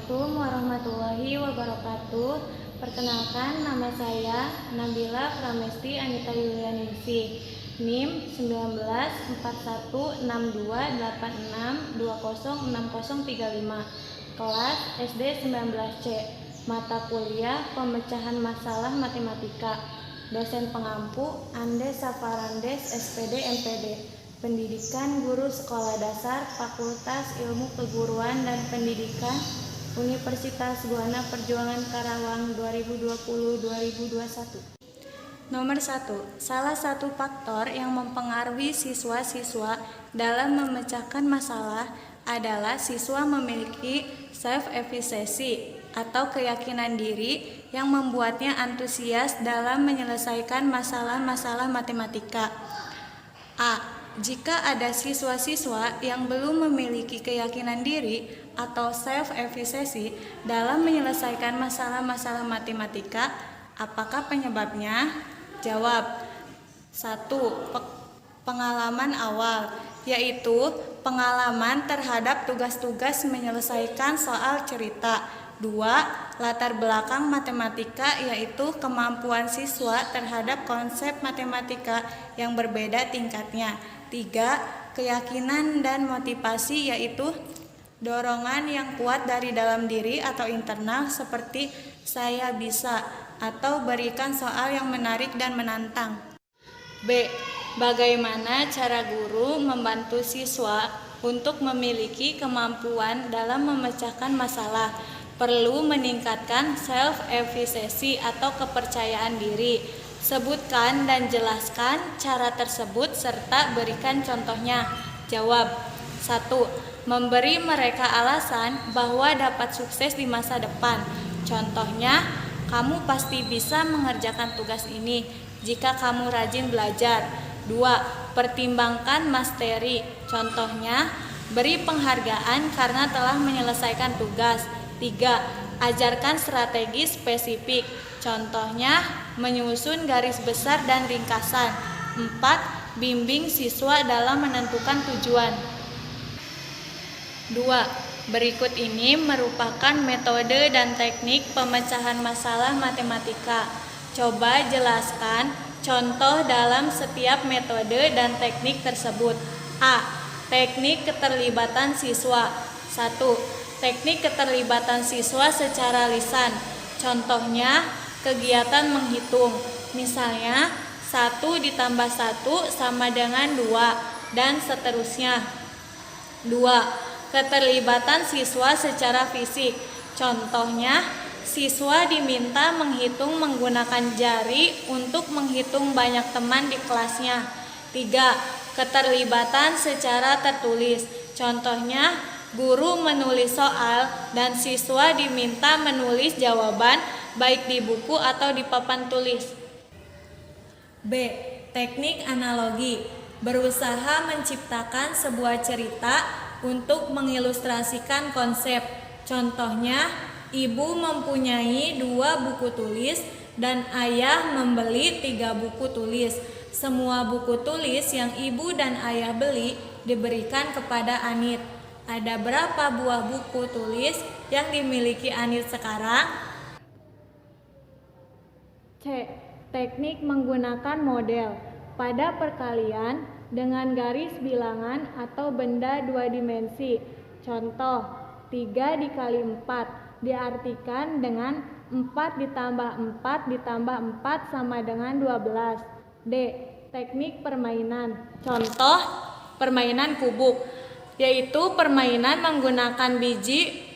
Assalamualaikum warahmatullahi wabarakatuh. Perkenalkan, nama saya Nabila Pramesti Anita Yulianingsih, NIM 19416286206035, kelas SD 19C, mata kuliah Pemecahan Masalah Matematika. Dosen pengampu Andes Safarandes, SPD MPD. Pendidikan Guru Sekolah Dasar Fakultas Ilmu Keguruan dan Pendidikan Universitas Buana Perjuangan Karawang 2020-2021. Nomor 1. Salah satu faktor yang mempengaruhi siswa-siswa dalam memecahkan masalah adalah siswa memiliki self-efficacy atau keyakinan diri yang membuatnya antusias dalam menyelesaikan masalah-masalah matematika. A. Jika ada siswa-siswa yang belum memiliki keyakinan diri atau self-efficacy dalam menyelesaikan masalah-masalah matematika, apakah penyebabnya? Jawab. 1. Pengalaman awal, yaitu pengalaman terhadap tugas-tugas menyelesaikan soal cerita. 2. Latar belakang matematika, yaitu kemampuan siswa terhadap konsep matematika yang berbeda tingkatnya. 3. Keyakinan dan motivasi, yaitu dorongan yang kuat dari dalam diri atau internal seperti saya bisa atau berikan soal yang menarik dan menantang. B. Bagaimana cara guru membantu siswa untuk memiliki kemampuan dalam memecahkan masalah? Perlu meningkatkan self-efficacy atau kepercayaan diri. Sebutkan dan jelaskan cara tersebut serta berikan contohnya. Jawab. 1. Memberi mereka alasan bahwa dapat sukses di masa depan. Contohnya, kamu pasti bisa mengerjakan tugas ini jika kamu rajin belajar. 2. Pertimbangkan masteri. Contohnya, beri penghargaan karena telah menyelesaikan tugas. 3. Ajarkan strategi spesifik. Contohnya, menyusun garis besar dan ringkasan. 4. Bimbing siswa dalam menentukan tujuan. 2. Berikut ini merupakan metode dan teknik pemecahan masalah matematika. Coba jelaskan contoh dalam setiap metode dan teknik tersebut. A. Teknik keterlibatan siswa. 1. Teknik keterlibatan siswa secara lisan. Contohnya, kegiatan menghitung. Misalnya, 1 ditambah 1 sama dengan 2, dan seterusnya. 2. Keterlibatan siswa secara fisik. Contohnya, siswa diminta menghitung menggunakan jari untuk menghitung banyak teman di kelasnya. 3. Keterlibatan secara tertulis. Contohnya, guru menulis soal dan siswa diminta menulis jawaban baik di buku atau di papan tulis. B. Teknik analogi. Berusaha menciptakan sebuah cerita untuk mengilustrasikan konsep. Contohnya, ibu mempunyai 2 buku tulis dan ayah membeli 3 buku tulis. Semua buku tulis yang ibu dan ayah beli diberikan kepada Anit. Ada berapa buah buku tulis yang dimiliki Anit sekarang? C. Teknik menggunakan model. Pada perkalian dengan garis bilangan atau benda 2 dimensi. Contoh, 3 dikali 4 diartikan dengan 4 ditambah 4 ditambah 4 sama dengan 12. D. Teknik permainan. Contoh, permainan kubuk, yaitu permainan menggunakan biji.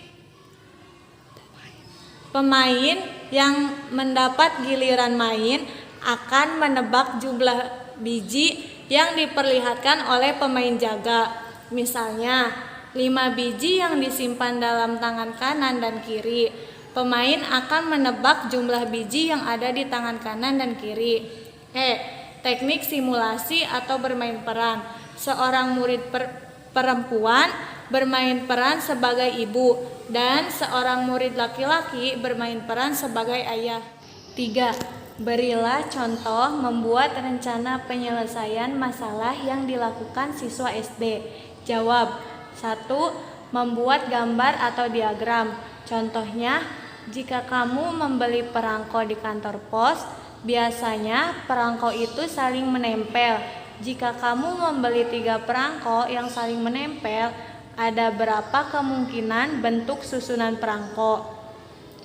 Pemain yang mendapat giliran main akan menebak jumlah biji yang diperlihatkan oleh pemain jaga. Misalnya, 5 biji yang disimpan dalam tangan kanan dan kiri. Pemain akan menebak jumlah biji yang ada di tangan kanan dan kiri. E. Teknik simulasi atau bermain peran. Seorang murid perempuan bermain peran sebagai ibu dan seorang murid laki-laki bermain peran sebagai ayah. 3. Berilah contoh membuat rencana penyelesaian masalah yang dilakukan siswa SD. Jawab. 1. Membuat gambar atau diagram. Contohnya, jika kamu membeli perangko di kantor pos, biasanya perangko itu saling menempel. Jika kamu membeli 3 perangko yang saling menempel, ada berapa kemungkinan bentuk susunan perangko?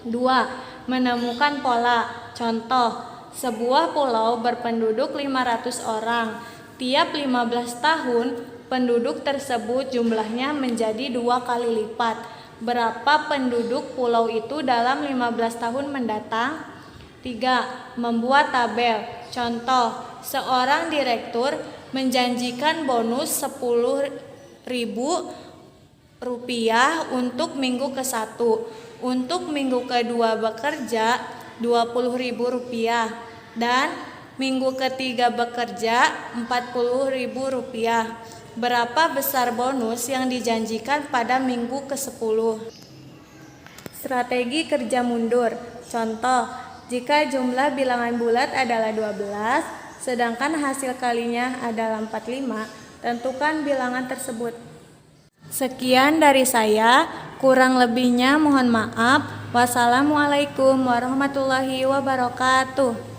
2. Menemukan pola. Contoh, sebuah pulau berpenduduk 500 orang. Tiap 15 tahun, penduduk tersebut jumlahnya menjadi 2 kali lipat. Berapa penduduk pulau itu dalam 15 tahun mendatang? 3. Membuat tabel. Contoh, seorang direktur menjanjikan bonus Rp10.000 untuk minggu ke-1. Untuk minggu kedua bekerja Rp20.000 dan minggu ketiga bekerja Rp40.000. Berapa besar bonus yang dijanjikan pada minggu ke-10? Strategi kerja mundur. Contoh, jika jumlah bilangan bulat adalah 12, sedangkan hasil kalinya adalah 45, tentukan bilangan tersebut. Sekian dari saya, kurang lebihnya mohon maaf. Wassalamualaikum warahmatullahi wabarakatuh.